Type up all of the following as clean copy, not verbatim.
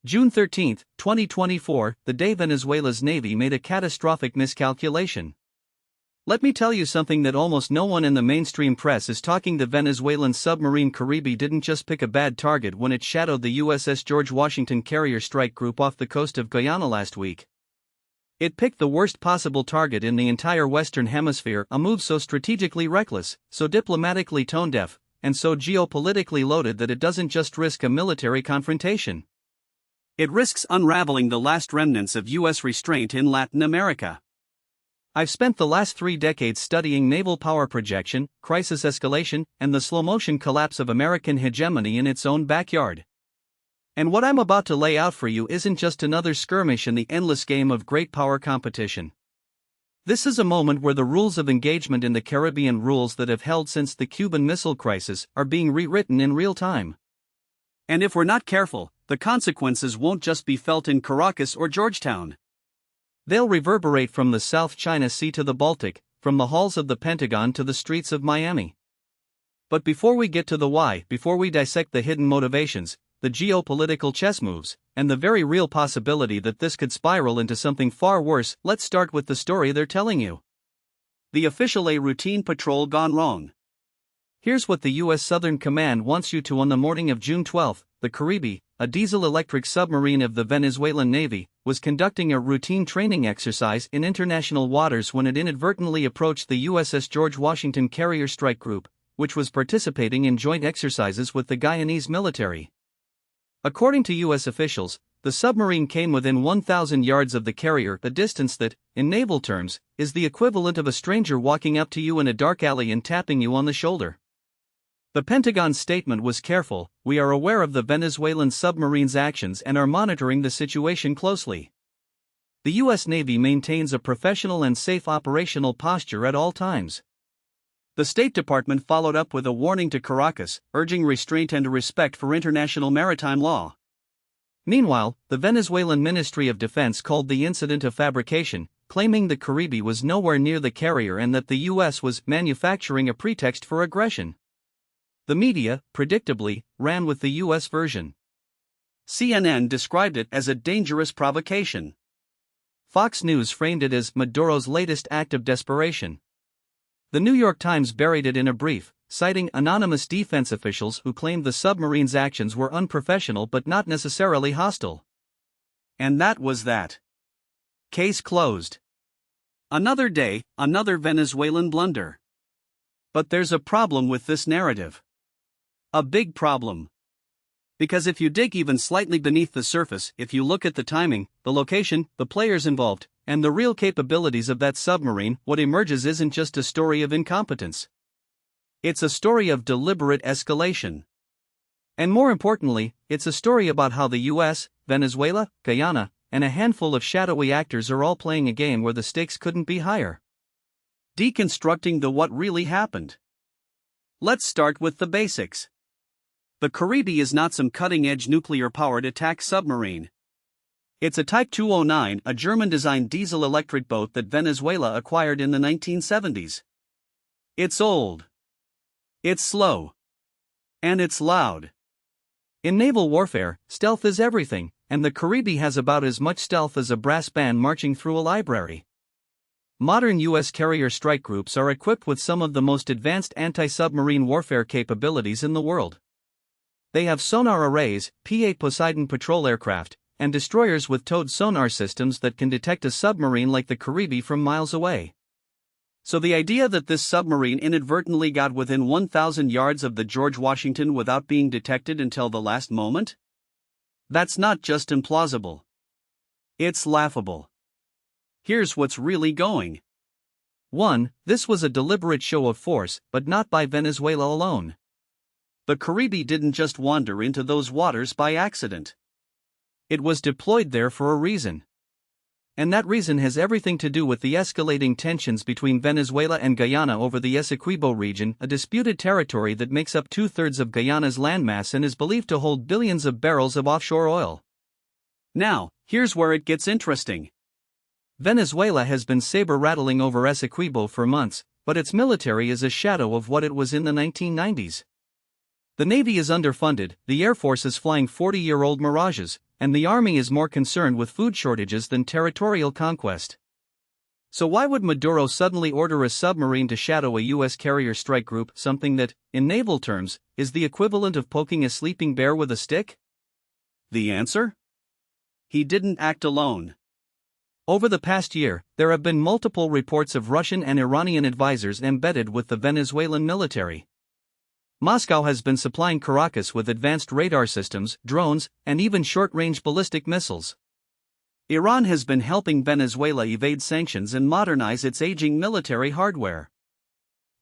June 13, 2024, the day Venezuela's Navy made a catastrophic miscalculation. Let me tell you something that almost no one in the mainstream press is talking. The Venezuelan submarine Caribe didn't just pick a bad target when it shadowed the USS George Washington carrier strike group off the coast of Guyana last week. It picked the worst possible target in the entire Western Hemisphere, a move so strategically reckless, so diplomatically tone-deaf, and so geopolitically loaded that it doesn't just risk a military confrontation. It risks unraveling the last remnants of U.S. restraint in Latin America. I've spent the last 3 decades studying naval power projection, crisis escalation, and the slow-motion collapse of American hegemony in its own backyard. And what I'm about to lay out for you isn't just another skirmish in the endless game of great power competition. This is a moment where the rules of engagement in the Caribbean, rules that have held since the Cuban Missile Crisis, are being rewritten in real time. And if we're not careful, the consequences won't just be felt in Caracas or Georgetown. They'll reverberate from the South China Sea to the Baltic, from the halls of the Pentagon to the streets of Miami. But before we get to the why, before we dissect the hidden motivations, the geopolitical chess moves, and the very real possibility that this could spiral into something far worse, let's start with the story they're telling you. The official A routine patrol gone wrong. Here's what the U.S. Southern Command wants you to. On the morning of June 12, the Caribe, a diesel-electric submarine of the Venezuelan Navy, was conducting a routine training exercise in international waters when it inadvertently approached the USS George Washington carrier strike group, which was participating in joint exercises with the Guyanese military. According to U.S. officials, the submarine came within 1,000 yards of the carrier, a distance that, in naval terms, is the equivalent of a stranger walking up to you in a dark alley and tapping you on the shoulder. The Pentagon's statement was careful: "We are aware of the Venezuelan submarine's actions and are monitoring the situation closely." The U.S. Navy maintains a professional and safe operational posture at all times. The State Department followed up with a warning to Caracas, urging restraint and respect for international maritime law. Meanwhile, the Venezuelan Ministry of Defense called the incident a fabrication, claiming the Caribe was nowhere near the carrier and that the U.S. was manufacturing a pretext for aggression. The media, predictably, ran with the U.S. version. CNN described it as a dangerous provocation. Fox News framed it as Maduro's latest act of desperation. The New York Times buried it in a brief, citing anonymous defense officials who claimed the submarine's actions were unprofessional but not necessarily hostile. And that was that. Case closed. Another day, another Venezuelan blunder. But there's a problem with this narrative. A big problem. Because if you dig even slightly beneath the surface, if you look at the timing, the location, the players involved, and the real capabilities of that submarine, what emerges isn't just a story of incompetence. It's a story of deliberate escalation. And more importantly, it's a story about how the US, Venezuela, Guyana, and a handful of shadowy actors are all playing a game where the stakes couldn't be higher. Deconstructing the what really happened. Let's start with the basics. The Caribe is not some cutting-edge nuclear-powered attack submarine. It's a Type 209, a German-designed diesel-electric boat that Venezuela acquired in the 1970s. It's old. It's slow. And it's loud. In naval warfare, stealth is everything, and the Caribe has about as much stealth as a brass band marching through a library. Modern U.S. carrier strike groups are equipped with some of the most advanced anti-submarine warfare capabilities in the world. They have sonar arrays, P-8 Poseidon patrol aircraft, and destroyers with towed sonar systems that can detect a submarine like the Caribe from miles away. So the idea that this submarine inadvertently got within 1,000 yards of the George Washington without being detected until the last moment? That's not just implausible. It's laughable. Here's what's really going. 1. This was a deliberate show of force, but not by Venezuela alone. The Caribe didn't just wander into those waters by accident. It was deployed there for a reason. And that reason has everything to do with the escalating tensions between Venezuela and Guyana over the Essequibo region, a disputed territory that makes up 2/3 of Guyana's landmass and is believed to hold billions of barrels of offshore oil. Now, here's where it gets interesting. Venezuela has been saber-rattling over Essequibo for months, but its military is a shadow of what it was in the 1990s. The Navy is underfunded, the Air Force is flying 40-year-old Mirages, and the army is more concerned with food shortages than territorial conquest. So why would Maduro suddenly order a submarine to shadow a U.S. carrier strike group, something that, in naval terms, is the equivalent of poking a sleeping bear with a stick? The answer? He didn't act alone. Over the past year, there have been multiple reports of Russian and Iranian advisors embedded with the Venezuelan military. Moscow has been supplying Caracas with advanced radar systems, drones, and even short-range ballistic missiles. Iran has been helping Venezuela evade sanctions and modernize its aging military hardware.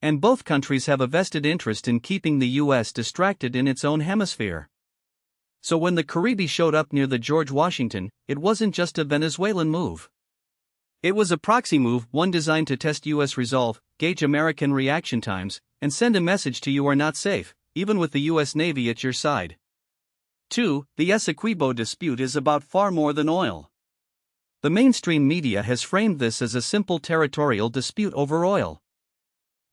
And both countries have a vested interest in keeping the U.S. distracted in its own hemisphere. So when the Caribbean showed up near the George Washington, it wasn't just a Venezuelan move. It was a proxy move, one designed to test U.S. resolve, gauge American reaction times, and send a message to you are not safe, even with the U.S. Navy at your side. 2. The Essequibo dispute is about far more than oil. The mainstream media has framed this as a simple territorial dispute over oil.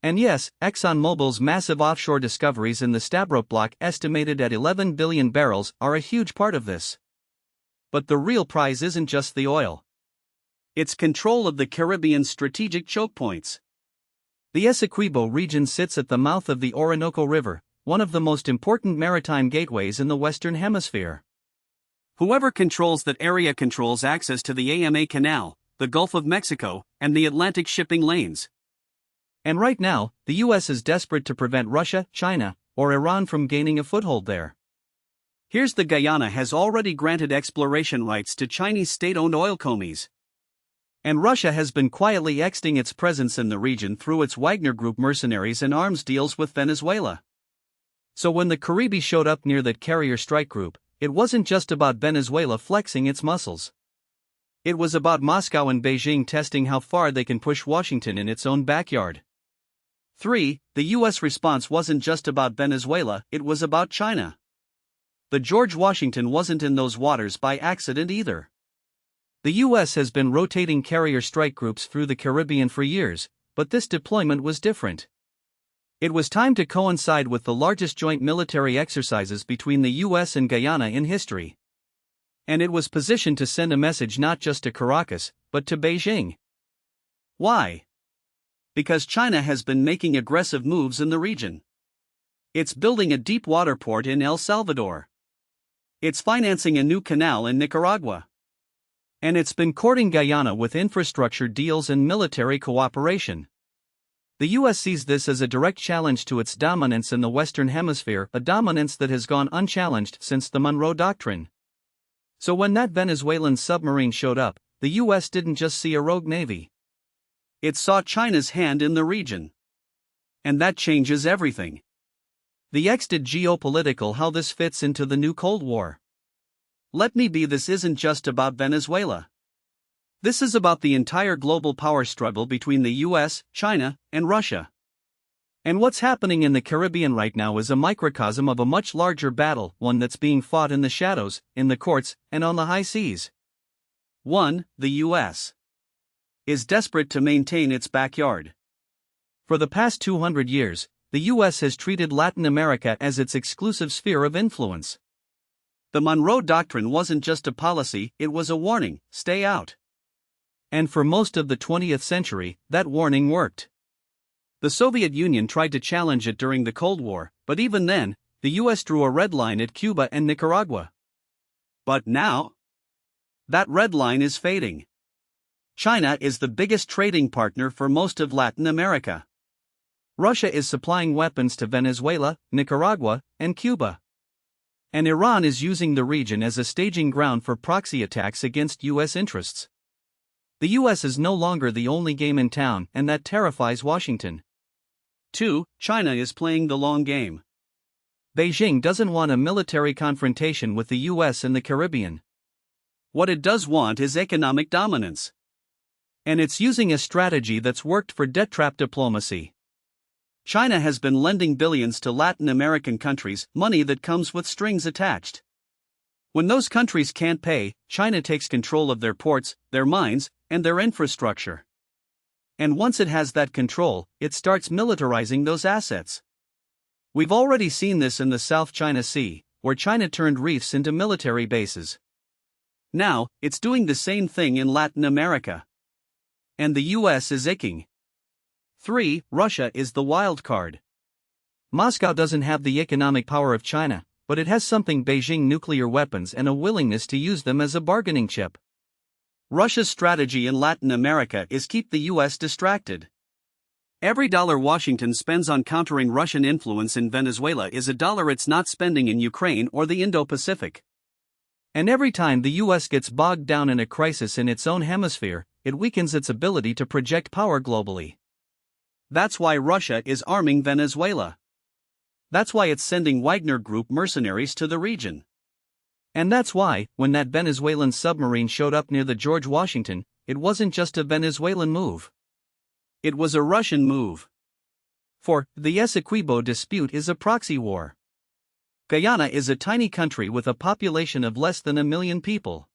And yes, ExxonMobil's massive offshore discoveries in the Stabroek Block, estimated at 11 billion barrels, are a huge part of this. But the real prize isn't just the oil. It's control of the Caribbean's strategic choke points. The Essequibo region sits at the mouth of the Orinoco River, one of the most important maritime gateways in the Western Hemisphere. Whoever controls that area controls access to the AMA Canal, the Gulf of Mexico, and the Atlantic shipping lanes. And right now, the U.S. is desperate to prevent Russia, China, or Iran from gaining a foothold there. Here's the Guyana has already granted exploration rights to Chinese state-owned oil companies. And Russia has been quietly extending its presence in the region through its Wagner Group mercenaries and arms deals with Venezuela. So when the Caribbean showed up near that carrier strike group, it wasn't just about Venezuela flexing its muscles. It was about Moscow and Beijing testing how far they can push Washington in its own backyard. 3. The U.S. response wasn't just about Venezuela, it was about China. The George Washington wasn't in those waters by accident either. The U.S. has been rotating carrier strike groups through the Caribbean for years, but this deployment was different. It was timed to coincide with the largest joint military exercises between the U.S. and Guyana in history. And it was positioned to send a message not just to Caracas, but to Beijing. Why? Because China has been making aggressive moves in the region. It's building a deep water port in El Salvador. It's financing a new canal in Nicaragua. And it's been courting Guyana with infrastructure deals and military cooperation. The U.S. sees this as a direct challenge to its dominance in the Western Hemisphere, a dominance that has gone unchallenged since the Monroe Doctrine. So when that Venezuelan submarine showed up, the U.S. didn't just see a rogue navy. It saw China's hand in the region. And that changes everything. The X did geopolitical how this fits into the new Cold War. Let me be, this isn't just about Venezuela. This is about the entire global power struggle between the US, China, and Russia. And what's happening in the Caribbean right now is a microcosm of a much larger battle, one that's being fought in the shadows, in the courts, and on the high seas. 1. The US is desperate to maintain its backyard. For the past 200 years, the US has treated Latin America as its exclusive sphere of influence. The Monroe Doctrine wasn't just a policy, it was a warning: stay out. And for most of the 20th century, that warning worked. The Soviet Union tried to challenge it during the Cold War, but even then, the US drew a red line at Cuba and Nicaragua. But now, that red line is fading. China is the biggest trading partner for most of Latin America. Russia is supplying weapons to Venezuela, Nicaragua, and Cuba. And Iran is using the region as a staging ground for proxy attacks against US interests. The US is no longer the only game in town, and that terrifies Washington. 2. China is playing the long game. Beijing doesn't want a military confrontation with the US in the Caribbean. What it does want is economic dominance. And it's using a strategy that's worked for debt trap diplomacy. China has been lending billions to Latin American countries, money that comes with strings attached. When those countries can't pay, China takes control of their ports, their mines, and their infrastructure. And once it has that control, it starts militarizing those assets. We've already seen this in the South China Sea, where China turned reefs into military bases. Now, it's doing the same thing in Latin America. And the US is icking. 3. Russia is the wild card. Moscow doesn't have the economic power of China, but it has something: Beijing nuclear weapons and a willingness to use them as a bargaining chip. Russia's strategy in Latin America is keep the US distracted. Every dollar Washington spends on countering Russian influence in Venezuela is a dollar it's not spending in Ukraine or the Indo-Pacific. And every time the US gets bogged down in a crisis in its own hemisphere, it weakens its ability to project power globally. That's why Russia is arming Venezuela. That's why it's sending Wagner Group mercenaries to the region. And that's why, when that Venezuelan submarine showed up near the George Washington, it wasn't just a Venezuelan move. It was a Russian move. For the Essequibo dispute is a proxy war. Guyana is a tiny country with a population of less than 1 million people.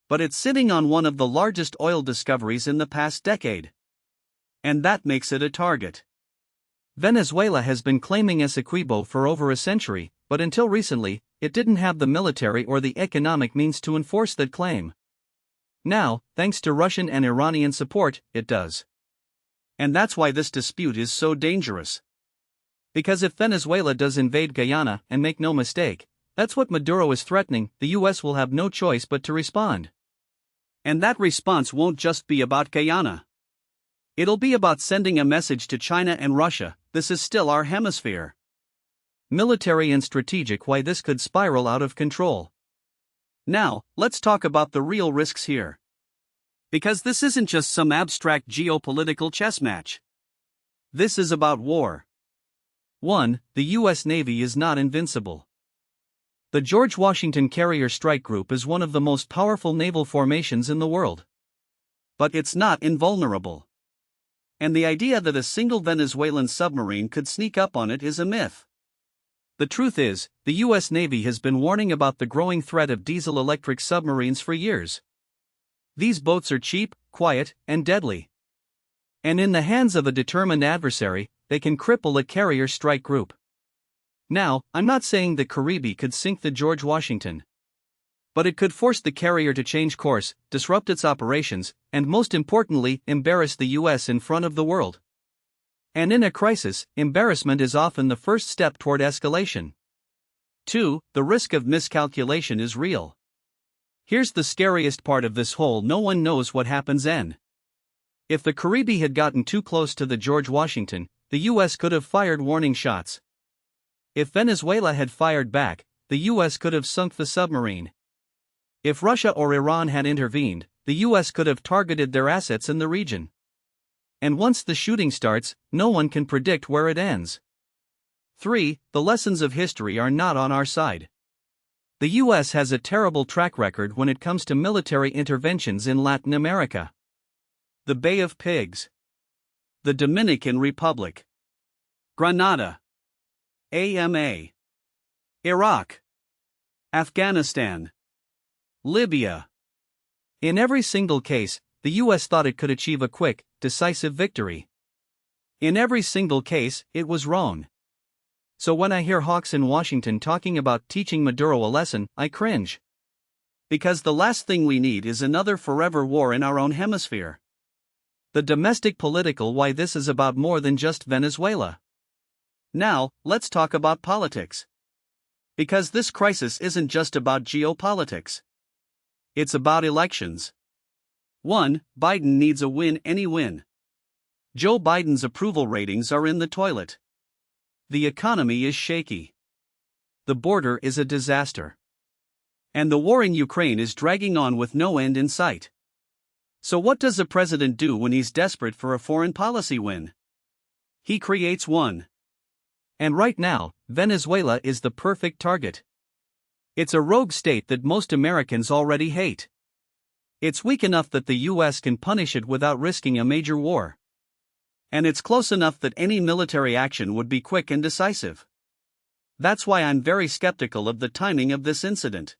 But it's sitting on one of the largest oil discoveries in the past decade. And that makes it a target. Venezuela has been claiming Essequibo for over a century, but until recently, it didn't have the military or the economic means to enforce that claim. Now, thanks to Russian and Iranian support, it does. And that's why this dispute is so dangerous. Because if Venezuela does invade Guyana, and make no mistake, that's what Maduro is threatening, the US will have no choice but to respond. And that response won't just be about Guyana. It'll be about sending a message to China and Russia: this is still our hemisphere. Military and strategic, why this could spiral out of control. Now, let's talk about the real risks here. Because this isn't just some abstract geopolitical chess match. This is about war. 1. The US Navy is not invincible. The George Washington Carrier Strike Group is one of the most powerful naval formations in the world. But it's not invulnerable. And the idea that a single Venezuelan submarine could sneak up on it is a myth. The truth is, the US Navy has been warning about the growing threat of diesel-electric submarines for years. These boats are cheap, quiet, and deadly. And in the hands of a determined adversary, they can cripple a carrier strike group. Now, I'm not saying the Caribbean could sink the George Washington. But it could force the carrier to change course, disrupt its operations, and most importantly, embarrass the US in front of the world. And in a crisis, embarrassment is often the first step toward escalation. 2. The risk of miscalculation is real. Here's the scariest part of this whole: no one knows what happens then. If the Caribbean had gotten too close to the George Washington, the US could have fired warning shots. If Venezuela had fired back, the US could have sunk the submarine. If Russia or Iran had intervened, the US could have targeted their assets in the region. And once the shooting starts, no one can predict where it ends. 3. The lessons of history are not on our side. The US has a terrible track record when it comes to military interventions in Latin America. The Bay of Pigs, the Dominican Republic, Grenada, AMA, Iraq, Afghanistan, Libya. In every single case, the US thought it could achieve a quick, decisive victory. In every single case, it was wrong. So when I hear hawks in Washington talking about teaching Maduro a lesson, I cringe. Because the last thing we need is another forever war in our own hemisphere. The domestic political why this is about more than just Venezuela. Now, let's talk about politics. Because this crisis isn't just about geopolitics. It's about elections. 1. Biden needs a win, any win. Joe Biden's approval ratings are in the toilet. The economy is shaky. The border is a disaster. And the war in Ukraine is dragging on with no end in sight. So what does the president do when he's desperate for a foreign policy win? He creates one. And right now, Venezuela is the perfect target. It's a rogue state that most Americans already hate. It's weak enough that the US can punish it without risking a major war. And it's close enough that any military action would be quick and decisive. That's why I'm very skeptical of the timing of this incident.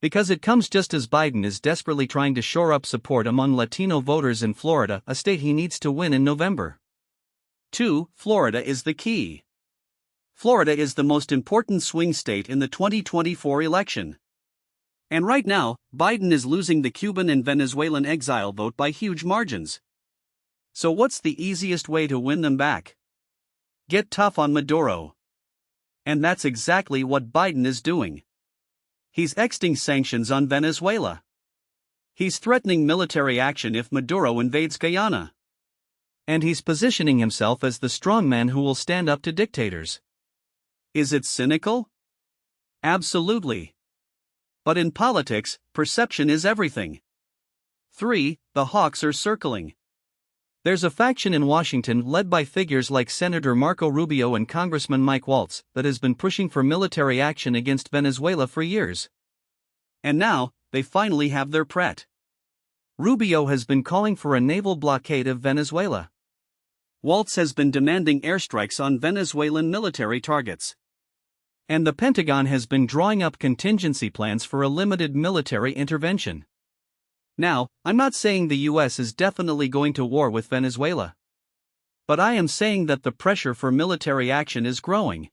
Because it comes just as Biden is desperately trying to shore up support among Latino voters in Florida, a state he needs to win in November. 2. Florida is the key. Florida is the most important swing state in the 2024 election. And right now, Biden is losing the Cuban and Venezuelan exile vote by huge margins. So what's the easiest way to win them back? Get tough on Maduro. And that's exactly what Biden is doing. He's extending sanctions on Venezuela. He's threatening military action if Maduro invades Guyana. And he's positioning himself as the strongman who will stand up to dictators. Is it cynical? Absolutely. But in politics, perception is everything. 3. The hawks are circling. There's a faction in Washington led by figures like Senator Marco Rubio and Congressman Mike Waltz that has been pushing for military action against Venezuela for years. And now, they finally have their pret. Rubio has been calling for a naval blockade of Venezuela. Waltz has been demanding airstrikes on Venezuelan military targets. And the Pentagon has been drawing up contingency plans for a limited military intervention. Now, I'm not saying the US is definitely going to war with Venezuela. But I am saying that the pressure for military action is growing.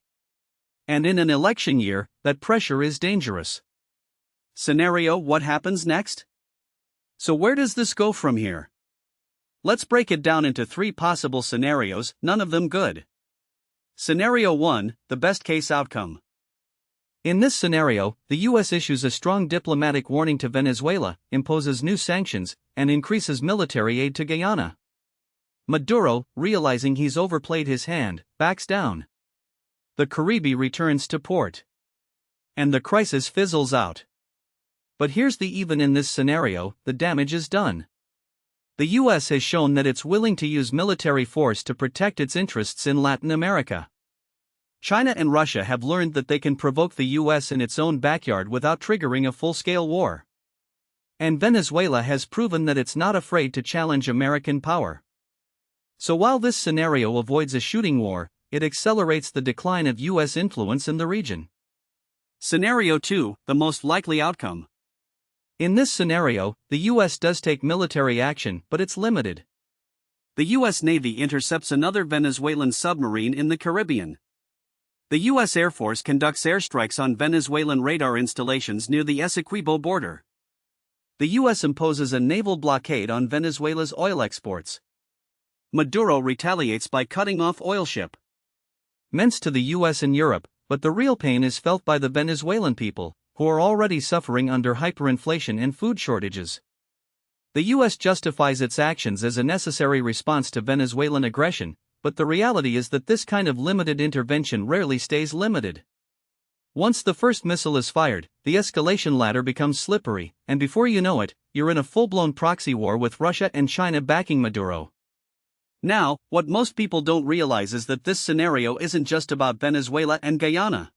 And in an election year, that pressure is dangerous. Scenario: what happens next? So where does this go from here? Let's break it down into 3 possible scenarios, none of them good. Scenario 1, the best case outcome. In this scenario, the US issues a strong diplomatic warning to Venezuela, imposes new sanctions, and increases military aid to Guyana. Maduro, realizing he's overplayed his hand, backs down. The Caribbean returns to port. And the crisis fizzles out. But here's the even in this scenario, the damage is done. The US has shown that it's willing to use military force to protect its interests in Latin America. China and Russia have learned that they can provoke the US in its own backyard without triggering a full-scale war. And Venezuela has proven that it's not afraid to challenge American power. So while this scenario avoids a shooting war, it accelerates the decline of US influence in the region. Scenario 2, the most likely outcome. In this scenario, the US does take military action, but it's limited. The US Navy intercepts another Venezuelan submarine in the Caribbean. The US Air Force conducts airstrikes on Venezuelan radar installations near the Essequibo border. The US imposes a naval blockade on Venezuela's oil exports. Maduro retaliates by cutting off oil shipments to the US and Europe, but the real pain is felt by the Venezuelan people, who are already suffering under hyperinflation and food shortages. The US justifies its actions as a necessary response to Venezuelan aggression, but the reality is that this kind of limited intervention rarely stays limited. Once the first missile is fired, the escalation ladder becomes slippery, and before you know it, you're in a full-blown proxy war with Russia and China backing Maduro. Now, what most people don't realize is that this scenario isn't just about Venezuela and Guyana.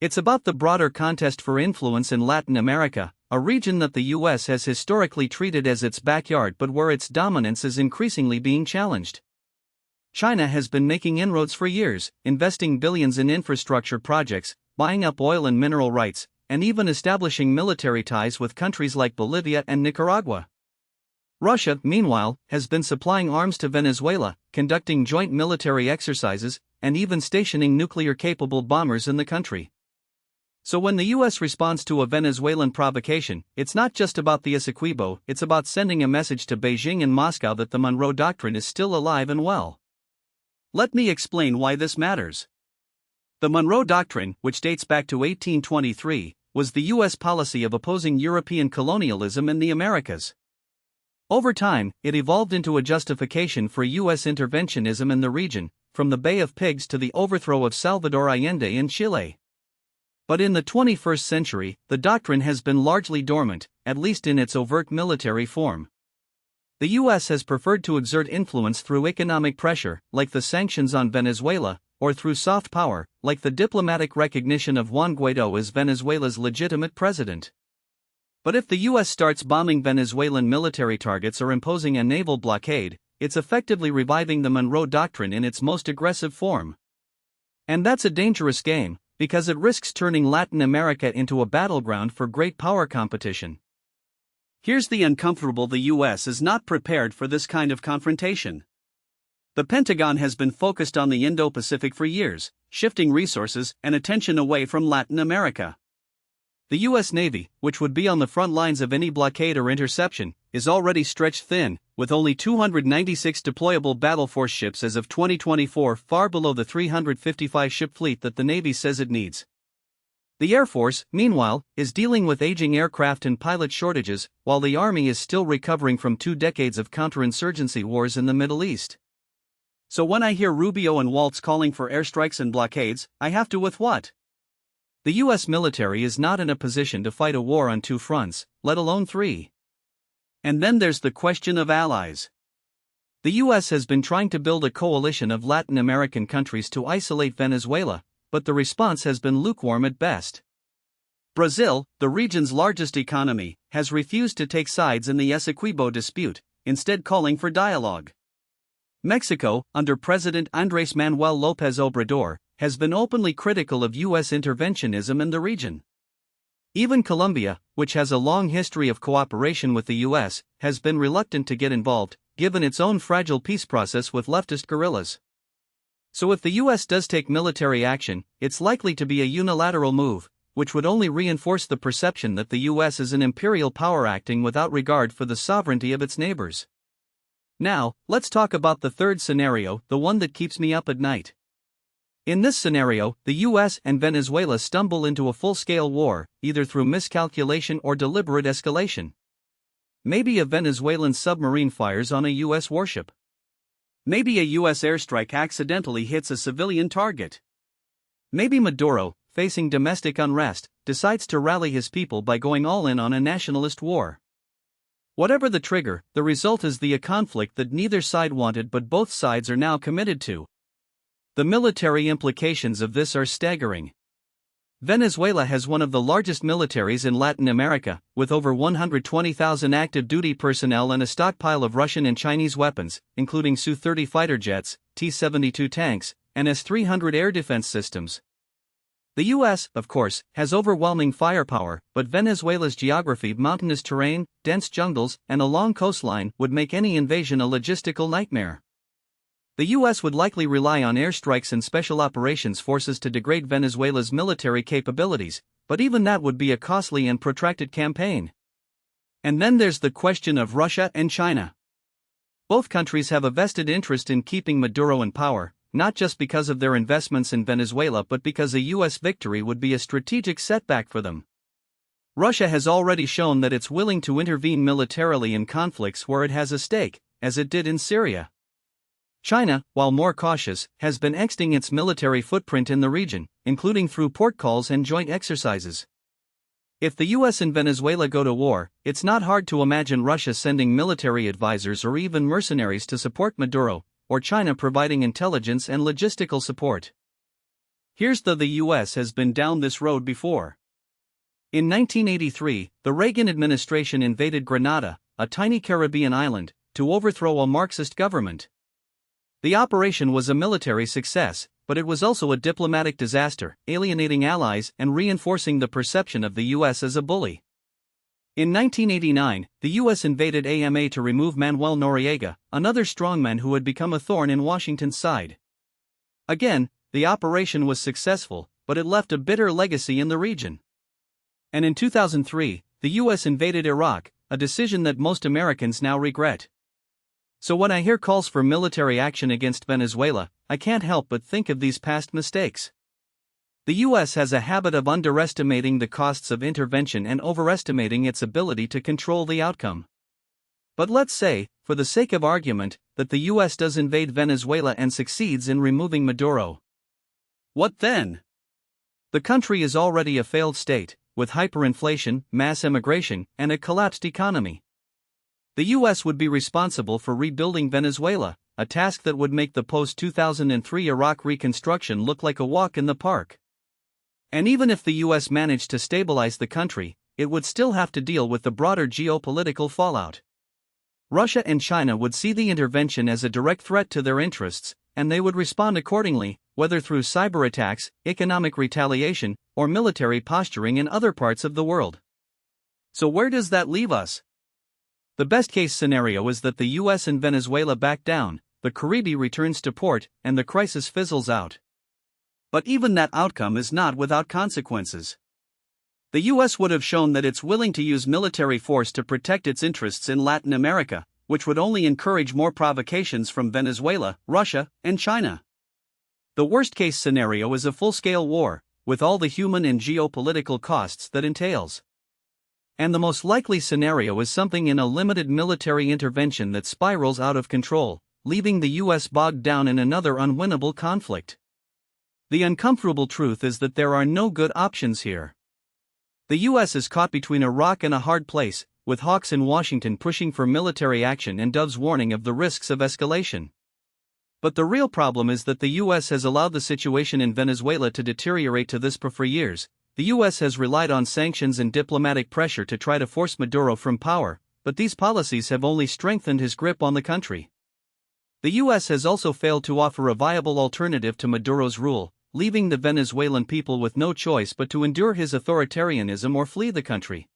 It's about the broader contest for influence in Latin America, a region that the US has historically treated as its backyard but where its dominance is increasingly being challenged. China has been making inroads for years, investing billions in infrastructure projects, buying up oil and mineral rights, and even establishing military ties with countries like Bolivia and Nicaragua. Russia, meanwhile, has been supplying arms to Venezuela, conducting joint military exercises, and even stationing nuclear-capable bombers in the country. So when the US responds to a Venezuelan provocation, it's not just about the Essequibo, it's about sending a message to Beijing and Moscow that the Monroe Doctrine is still alive and well. Let me explain why this matters. The Monroe Doctrine, which dates back to 1823, was the US policy of opposing European colonialism in the Americas. Over time, it evolved into a justification for US interventionism in the region, from the Bay of Pigs to the overthrow of Salvador Allende in Chile. But in the 21st century, the doctrine has been largely dormant, at least in its overt military form. The US has preferred to exert influence through economic pressure, like the sanctions on Venezuela, or through soft power, like the diplomatic recognition of Juan Guaidó as Venezuela's legitimate president. But if the US starts bombing Venezuelan military targets or imposing a naval blockade, it's effectively reviving the Monroe Doctrine in its most aggressive form. And that's a dangerous game, because it risks turning Latin America into a battleground for great power competition. Here's the uncomfortable: the US is not prepared for this kind of confrontation. The Pentagon has been focused on the Indo-Pacific for years, shifting resources and attention away from Latin America. The U.S. Navy, which would be on the front lines of any blockade or interception, is already stretched thin, with only 296 deployable battle force ships as of 2024, far below the 355 ship fleet that the Navy says it needs. The Air Force, meanwhile, is dealing with aging aircraft and pilot shortages, while the Army is still recovering from 2 decades of counterinsurgency wars in the Middle East. So when I hear Rubio and Waltz calling for airstrikes and blockades, I have to with what? The U.S. military is not in a position to fight a war on 2 fronts, let alone 3. And then there's the question of allies. The U.S. has been trying to build a coalition of Latin American countries to isolate Venezuela, but the response has been lukewarm at best. Brazil, the region's largest economy, has refused to take sides in the Essequibo dispute, instead calling for dialogue. Mexico, under President Andrés Manuel López Obrador, has been openly critical of U.S. interventionism in the region. Even Colombia, which has a long history of cooperation with the U.S., has been reluctant to get involved, given its own fragile peace process with leftist guerrillas. So if the U.S. does take military action, it's likely to be a unilateral move, which would only reinforce the perception that the U.S. is an imperial power acting without regard for the sovereignty of its neighbors. Now, let's talk about the third scenario, the one that keeps me up at night. In this scenario, the U.S. and Venezuela stumble into a full-scale war, either through miscalculation or deliberate escalation. Maybe a Venezuelan submarine fires on a U.S. warship. Maybe a U.S. airstrike accidentally hits a civilian target. Maybe Maduro, facing domestic unrest, decides to rally his people by going all in on a nationalist war. Whatever the trigger, the result is a conflict that neither side wanted but both sides are now committed to. The military implications of this are staggering. Venezuela has one of the largest militaries in Latin America, with over 120,000 active duty personnel and a stockpile of Russian and Chinese weapons, including Su-30 fighter jets, T-72 tanks, and S-300 air defense systems. The U.S., of course, has overwhelming firepower, but Venezuela's geography, mountainous terrain, dense jungles, and a long coastline would make any invasion a logistical nightmare. The U.S. would likely rely on airstrikes and special operations forces to degrade Venezuela's military capabilities, but even that would be a costly and protracted campaign. And then there's the question of Russia and China. Both countries have a vested interest in keeping Maduro in power, not just because of their investments in Venezuela but because a U.S. victory would be a strategic setback for them. Russia has already shown that it's willing to intervene militarily in conflicts where it has a stake, as it did in Syria. China, while more cautious, has been extending its military footprint in the region, including through port calls and joint exercises. If the U.S. and Venezuela go to war, it's not hard to imagine Russia sending military advisors or even mercenaries to support Maduro, or China providing intelligence and logistical support. Here's the U.S. has been down this road before. In 1983, the Reagan administration invaded Grenada, a tiny Caribbean island, to overthrow a Marxist government. The operation was a military success, but it was also a diplomatic disaster, alienating allies and reinforcing the perception of the U.S. as a bully. In 1989, the U.S. invaded AMA to remove Manuel Noriega, another strongman who had become a thorn in Washington's side. Again, the operation was successful, but it left a bitter legacy in the region. And in 2003, the U.S. invaded Iraq, a decision that most Americans now regret. So when I hear calls for military action against Venezuela, I can't help but think of these past mistakes. The U.S. has a habit of underestimating the costs of intervention and overestimating its ability to control the outcome. But let's say, for the sake of argument, that the U.S. does invade Venezuela and succeeds in removing Maduro. What then? The country is already a failed state, with hyperinflation, mass immigration, and a collapsed economy. The U.S. would be responsible for rebuilding Venezuela, a task that would make the post-2003 Iraq reconstruction look like a walk in the park. And even if the U.S. managed to stabilize the country, it would still have to deal with the broader geopolitical fallout. Russia and China would see the intervention as a direct threat to their interests, and they would respond accordingly, whether through cyber attacks, economic retaliation, or military posturing in other parts of the world. So where does that leave us? The best-case scenario is that the U.S. and Venezuela back down, the Caribbean returns to port, and the crisis fizzles out. But even that outcome is not without consequences. The US would have shown that it's willing to use military force to protect its interests in Latin America, which would only encourage more provocations from Venezuela, Russia, and China. The worst-case scenario is a full-scale war, with all the human and geopolitical costs that entails. And the most likely scenario is something in a limited military intervention that spirals out of control, leaving the US bogged down in another unwinnable conflict. The uncomfortable truth is that there are no good options here. The US is caught between a rock and a hard place, with hawks in Washington pushing for military action and doves warning of the risks of escalation. But the real problem is that the US has allowed the situation in Venezuela to deteriorate to this point for years. The US has relied on sanctions and diplomatic pressure to try to force Maduro from power, but these policies have only strengthened his grip on the country. The US has also failed to offer a viable alternative to Maduro's rule, leaving the Venezuelan people with no choice but to endure his authoritarianism or flee the country.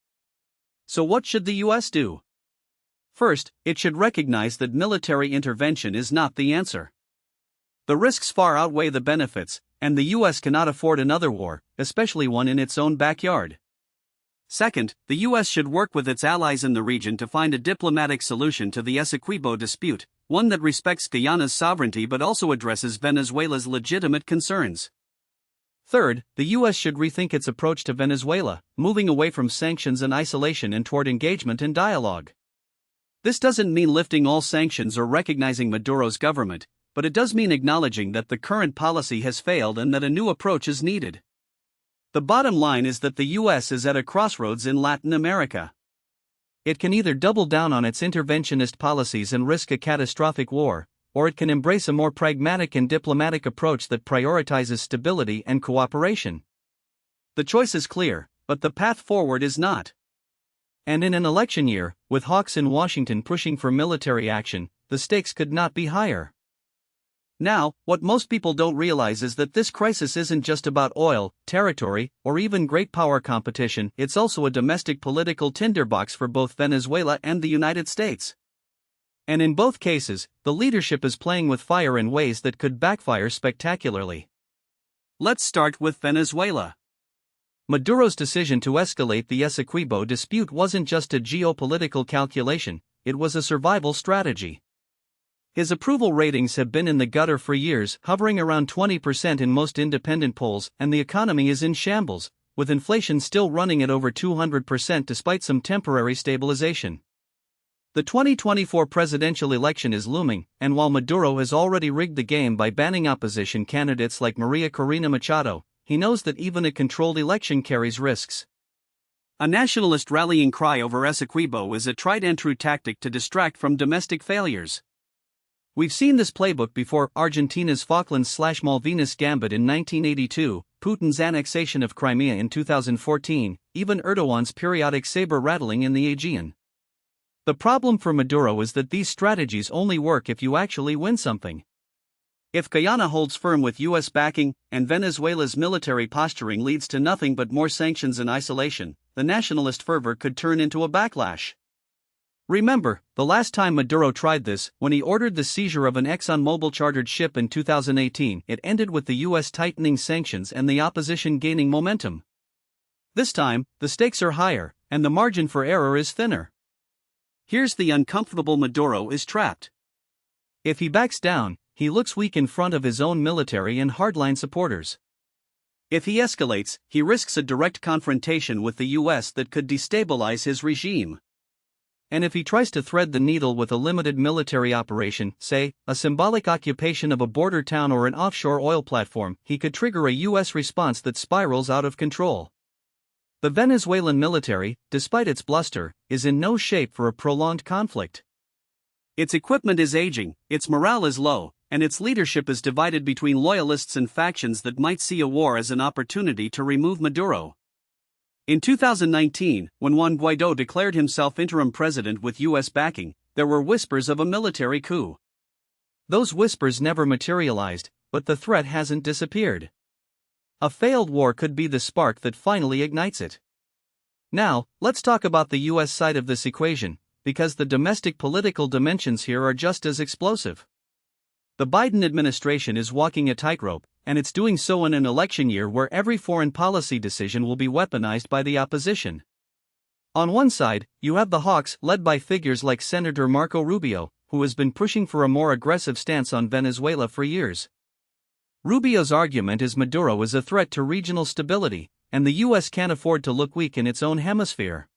So what should the US do? First, it should recognize that military intervention is not the answer. The risks far outweigh the benefits, and the US cannot afford another war, especially one in its own backyard. Second, the US should work with its allies in the region to find a diplomatic solution to the Essequibo dispute, one that respects Guyana's sovereignty but also addresses Venezuela's legitimate concerns. Third, the US should rethink its approach to Venezuela, moving away from sanctions and isolation and toward engagement and dialogue. This doesn't mean lifting all sanctions or recognizing Maduro's government, but it does mean acknowledging that the current policy has failed and that a new approach is needed. The bottom line is that the US is at a crossroads in Latin America. It can either double down on its interventionist policies and risk a catastrophic war, or it can embrace a more pragmatic and diplomatic approach that prioritizes stability and cooperation. The choice is clear, but the path forward is not. And in an election year, with hawks in Washington pushing for military action, the stakes could not be higher. Now, what most people don't realize is that this crisis isn't just about oil, territory, or even great power competition, it's also a domestic political tinderbox for both Venezuela and the United States. And in both cases, the leadership is playing with fire in ways that could backfire spectacularly. Let's start with Venezuela. Maduro's decision to escalate the Essequibo dispute wasn't just a geopolitical calculation, it was a survival strategy. His approval ratings have been in the gutter for years, hovering around 20% in most independent polls, and the economy is in shambles, with inflation still running at over 200% despite some temporary stabilization. The 2024 presidential election is looming, and while Maduro has already rigged the game by banning opposition candidates like Maria Corina Machado, he knows that even a controlled election carries risks. A nationalist rallying cry over Essequibo is a tried-and-true tactic to distract from domestic failures. We've seen this playbook before: Argentina's Falklands/Malvinas gambit in 1982, Putin's annexation of Crimea in 2014, even Erdogan's periodic saber-rattling in the Aegean. The problem for Maduro is that these strategies only work if you actually win something. If Guyana holds firm with US backing, and Venezuela's military posturing leads to nothing but more sanctions and isolation, the nationalist fervor could turn into a backlash. Remember, the last time Maduro tried this, when he ordered the seizure of an ExxonMobil chartered ship in 2018, it ended with the US tightening sanctions and the opposition gaining momentum. This time, the stakes are higher, and the margin for error is thinner. Here's the uncomfortable: Maduro is trapped. If he backs down, he looks weak in front of his own military and hardline supporters. If he escalates, he risks a direct confrontation with the US that could destabilize his regime. And if he tries to thread the needle with a limited military operation, say, a symbolic occupation of a border town or an offshore oil platform, he could trigger a US response that spirals out of control. The Venezuelan military, despite its bluster, is in no shape for a prolonged conflict. Its equipment is aging, its morale is low, and its leadership is divided between loyalists and factions that might see a war as an opportunity to remove Maduro. In 2019, when Juan Guaidó declared himself interim president with US backing, there were whispers of a military coup. Those whispers never materialized, but the threat hasn't disappeared. A failed war could be the spark that finally ignites it. Now, let's talk about the US side of this equation, because the domestic political dimensions here are just as explosive. The Biden administration is walking a tightrope, and it's doing so in an election year where every foreign policy decision will be weaponized by the opposition. On one side, you have the hawks led by figures like Senator Marco Rubio, who has been pushing for a more aggressive stance on Venezuela for years. Rubio's argument is Maduro is a threat to regional stability, and the U.S. can't afford to look weak in its own hemisphere.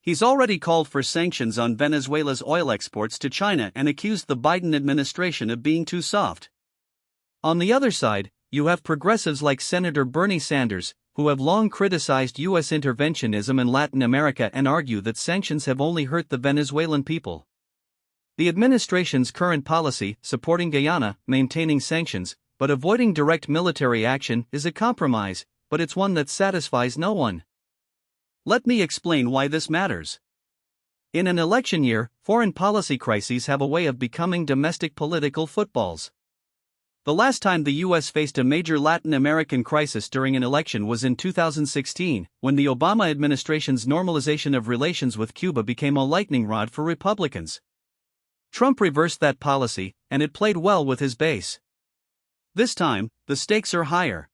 He's already called for sanctions on Venezuela's oil exports to China and accused the Biden administration of being too soft. On the other side, you have progressives like Senator Bernie Sanders, who have long criticized U.S. interventionism in Latin America and argue that sanctions have only hurt the Venezuelan people. The administration's current policy, supporting Guyana, maintaining sanctions, but avoiding direct military action, is a compromise, but it's one that satisfies no one. Let me explain why this matters. In an election year, foreign policy crises have a way of becoming domestic political footballs. The last time the U.S. faced a major Latin American crisis during an election was in 2016, when the Obama administration's normalization of relations with Cuba became a lightning rod for Republicans. Trump reversed that policy, and it played well with his base. This time, the stakes are higher.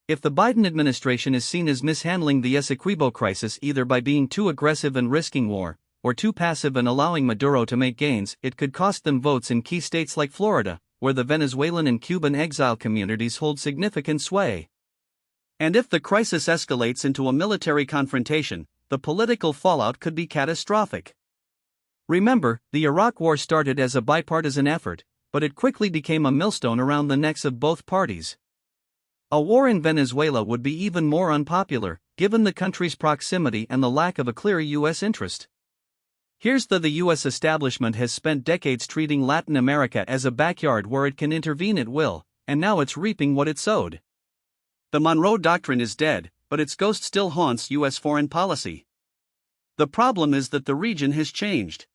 If the Biden administration is seen as mishandling the Essequibo crisis either by being too aggressive and risking war, or too passive and allowing Maduro to make gains, it could cost them votes in key states like Florida, where the Venezuelan and Cuban exile communities hold significant sway. And if the crisis escalates into a military confrontation, the political fallout could be catastrophic. Remember, the Iraq War started as a bipartisan effort, but it quickly became a millstone around the necks of both parties. A war in Venezuela would be even more unpopular, given the country's proximity and the lack of a clear U.S. interest. Here's the U.S. establishment has spent decades treating Latin America as a backyard where it can intervene at will, and now it's reaping what it sowed. The Monroe Doctrine is dead, but its ghost still haunts U.S. foreign policy. The problem is that the region has changed.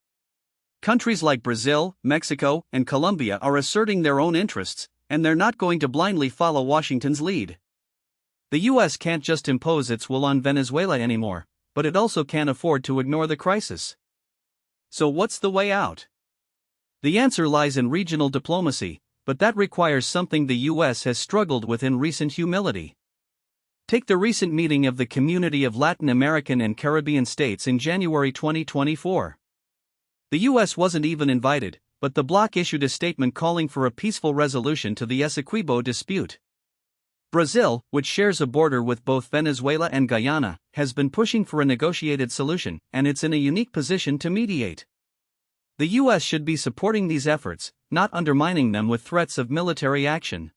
Countries like Brazil, Mexico, and Colombia are asserting their own interests, and they're not going to blindly follow Washington's lead. The U.S. can't just impose its will on Venezuela anymore, but it also can't afford to ignore the crisis. So what's the way out? The answer lies in regional diplomacy, but that requires something the U.S. has struggled with in recent humility. Take the recent meeting of the Community of Latin American and Caribbean States in January 2024. The U.S. wasn't even invited, but the bloc issued a statement calling for a peaceful resolution to the Essequibo dispute. Brazil, which shares a border with both Venezuela and Guyana, has been pushing for a negotiated solution, and it's in a unique position to mediate. The U.S. should be supporting these efforts, not undermining them with threats of military action.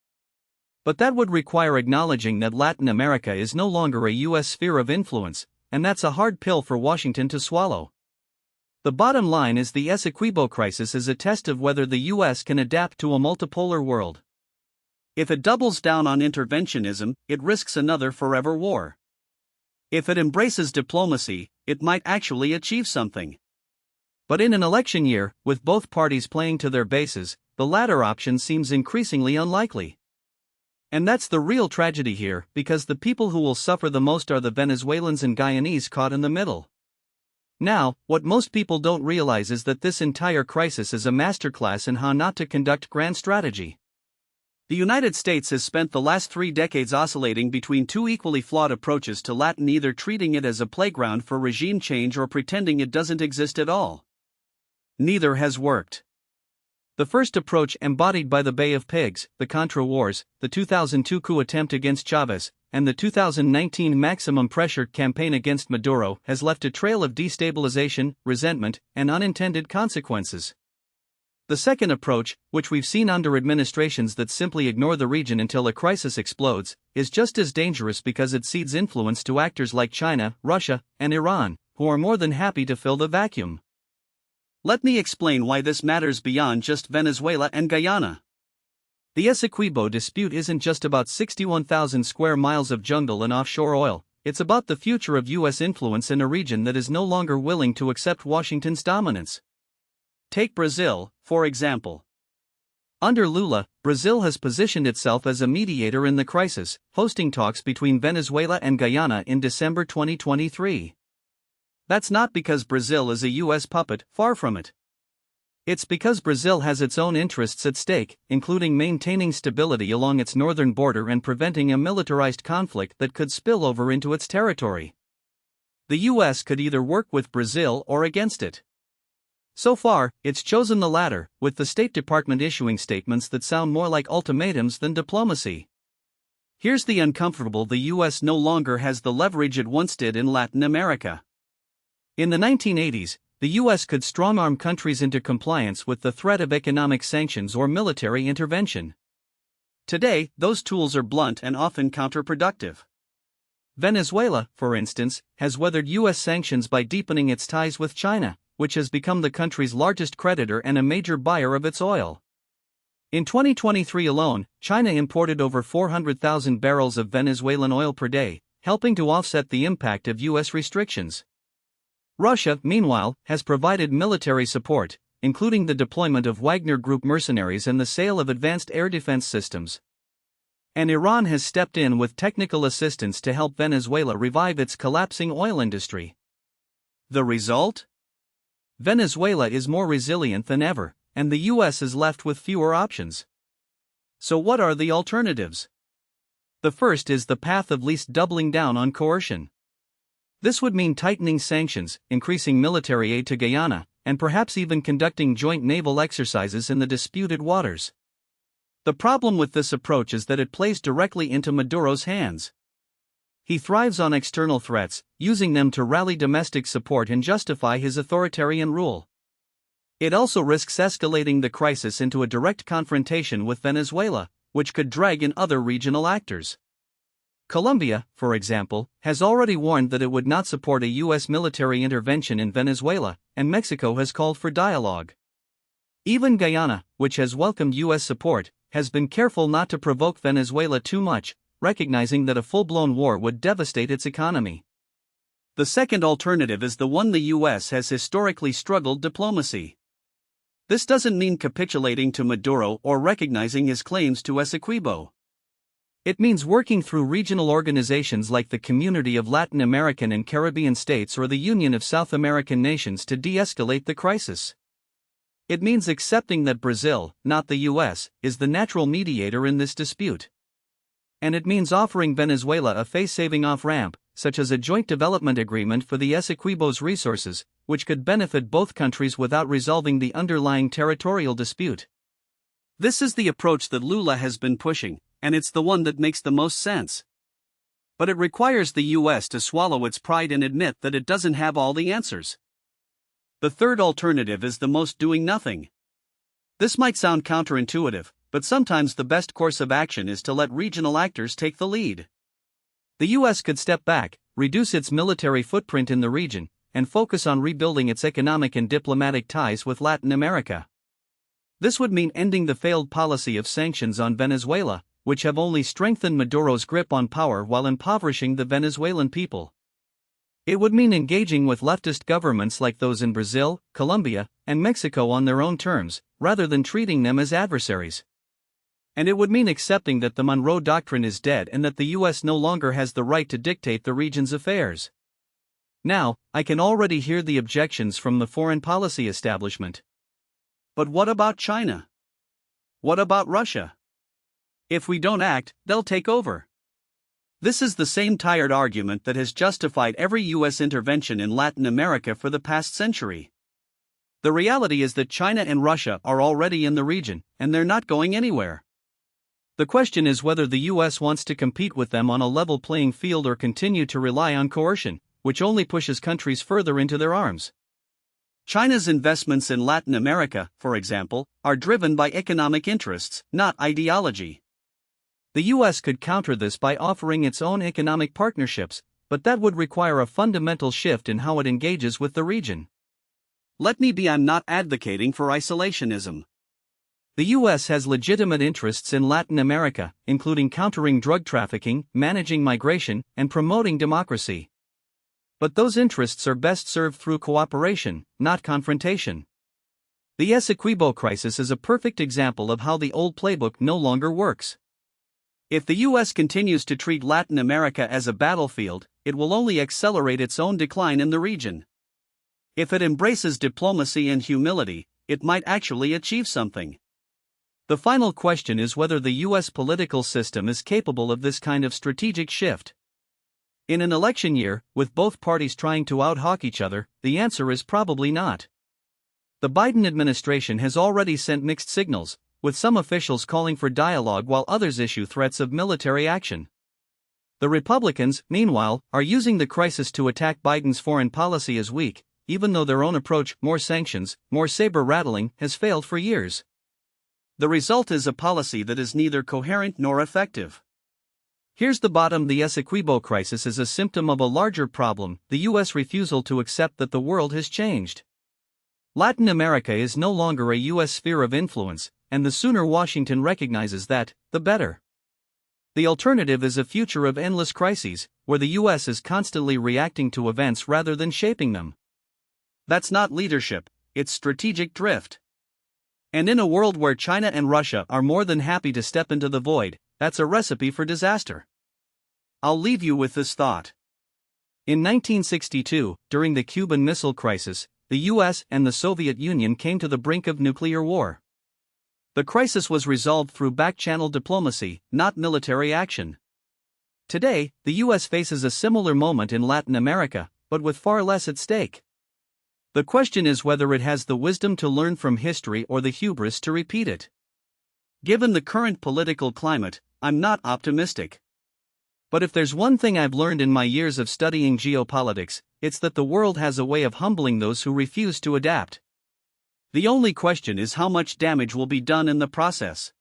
But that would require acknowledging that Latin America is no longer a U.S. sphere of influence, and that's a hard pill for Washington to swallow. The bottom line is the Essequibo crisis is a test of whether the U.S. can adapt to a multipolar world. If it doubles down on interventionism, it risks another forever war. If it embraces diplomacy, it might actually achieve something. But in an election year, with both parties playing to their bases, the latter option seems increasingly unlikely. And that's the real tragedy here, because the people who will suffer the most are the Venezuelans and Guyanese caught in the middle. Now, what most people don't realize is that this entire crisis is a masterclass in how not to conduct grand strategy. The United States has spent the last 3 decades oscillating between two equally flawed approaches to Latin, either treating it as a playground for regime change or pretending it doesn't exist at all. Neither has worked. The first approach, embodied by the Bay of Pigs, the Contra Wars, the 2002 coup attempt against Chavez, and the 2019 maximum pressure campaign against Maduro, has left a trail of destabilization, resentment, and unintended consequences. The second approach, which we've seen under administrations that simply ignore the region until a crisis explodes, is just as dangerous because it ceds influence to actors like China, Russia, and Iran, who are more than happy to fill the vacuum. Let me explain why this matters beyond just Venezuela and Guyana. The Essequibo dispute isn't just about 61,000 square miles of jungle and offshore oil, it's about the future of U.S. influence in a region that is no longer willing to accept Washington's dominance. Take Brazil, for example. Under Lula, Brazil has positioned itself as a mediator in the crisis, hosting talks between Venezuela and Guyana in December 2023. That's not because Brazil is a U.S. puppet, far from it. It's because Brazil has its own interests at stake, including maintaining stability along its northern border and preventing a militarized conflict that could spill over into its territory. The US could either work with Brazil or against it. So far, it's chosen the latter, with the State Department issuing statements that sound more like ultimatums than diplomacy. Here's the uncomfortable: the US no longer has the leverage it once did in Latin America. In the 1980s, the US could strong-arm countries into compliance with the threat of economic sanctions or military intervention. Today, those tools are blunt and often counterproductive. Venezuela, for instance, has weathered US sanctions by deepening its ties with China, which has become the country's largest creditor and a major buyer of its oil. In 2023 alone, China imported over 400,000 barrels of Venezuelan oil per day, helping to offset the impact of US restrictions. Russia, meanwhile, has provided military support, including the deployment of Wagner Group mercenaries and the sale of advanced air defense systems. And Iran has stepped in with technical assistance to help Venezuela revive its collapsing oil industry. The result? Venezuela is more resilient than ever, and the US is left with fewer options. So what are the alternatives? The first is the path of least doubling down on coercion. This would mean tightening sanctions, increasing military aid to Guyana, and perhaps even conducting joint naval exercises in the disputed waters. The problem with this approach is that it plays directly into Maduro's hands. He thrives on external threats, using them to rally domestic support and justify his authoritarian rule. It also risks escalating the crisis into a direct confrontation with Venezuela, which could drag in other regional actors. Colombia, for example, has already warned that it would not support a US military intervention in Venezuela, and Mexico has called for dialogue. Even Guyana, which has welcomed US support, has been careful not to provoke Venezuela too much, recognizing that a full-blown war would devastate its economy. The second alternative is the one the US has historically struggled: diplomacy. This doesn't mean capitulating to Maduro or recognizing his claims to Essequibo. It means working through regional organizations like the Community of Latin American and Caribbean States or the Union of South American Nations to de-escalate the crisis. It means accepting that Brazil, not the US, is the natural mediator in this dispute. And it means offering Venezuela a face-saving off-ramp, such as a joint development agreement for the Essequibo's resources, which could benefit both countries without resolving the underlying territorial dispute. This is the approach that Lula has been pushing, and it's the one that makes the most sense. But it requires the US to swallow its pride and admit that it doesn't have all the answers. The third alternative is the most: doing nothing. This might sound counterintuitive, but sometimes the best course of action is to let regional actors take the lead. The US could step back, reduce its military footprint in the region, and focus on rebuilding its economic and diplomatic ties with Latin America. This would mean ending the failed policy of sanctions on Venezuela, which have only strengthened Maduro's grip on power while impoverishing the Venezuelan people. It would mean engaging with leftist governments like those in Brazil, Colombia, and Mexico on their own terms, rather than treating them as adversaries. And it would mean accepting that the Monroe Doctrine is dead and that the US no longer has the right to dictate the region's affairs. Now, I can already hear the objections from the foreign policy establishment. But what about China? What about Russia? If we don't act, they'll take over. This is the same tired argument that has justified every US intervention in Latin America for the past century. The reality is that China and Russia are already in the region, and they're not going anywhere. The question is whether the US wants to compete with them on a level playing field or continue to rely on coercion, which only pushes countries further into their arms. China's investments in Latin America, for example, are driven by economic interests, not ideology. The US could counter this by offering its own economic partnerships, but that would require a fundamental shift in how it engages with the region. Let me be: I'm not advocating for isolationism. The US has legitimate interests in Latin America, including countering drug trafficking, managing migration, and promoting democracy. But those interests are best served through cooperation, not confrontation. The Essequibo crisis is a perfect example of how the old playbook no longer works. If the US continues to treat Latin America as a battlefield, it will only accelerate its own decline in the region. If it embraces diplomacy and humility, it might actually achieve something. The final question is whether the US political system is capable of this kind of strategic shift. In an election year, with both parties trying to out-hawk each other, the answer is probably not. The Biden administration has already sent mixed signals, with some officials calling for dialogue while others issue threats of military action. The Republicans, meanwhile, are using the crisis to attack Biden's foreign policy as weak, even though their own approach, more sanctions, more saber-rattling, has failed for years. The result is a policy that is neither coherent nor effective. Here's the bottom: the Essequibo crisis is a symptom of a larger problem, the US refusal to accept that the world has changed. Latin America is no longer a US sphere of influence, and the sooner Washington recognizes that, the better. The alternative is a future of endless crises, where the US is constantly reacting to events rather than shaping them. That's not leadership, it's strategic drift. And in a world where China and Russia are more than happy to step into the void, that's a recipe for disaster. I'll leave you with this thought. In 1962, during the Cuban Missile Crisis, the US and the Soviet Union came to the brink of nuclear war. The crisis was resolved through back-channel diplomacy, not military action. Today, the US faces a similar moment in Latin America, but with far less at stake. The question is whether it has the wisdom to learn from history or the hubris to repeat it. Given the current political climate, I'm not optimistic. But if there's one thing I've learned in my years of studying geopolitics, it's that the world has a way of humbling those who refuse to adapt. The only question is how much damage will be done in the process.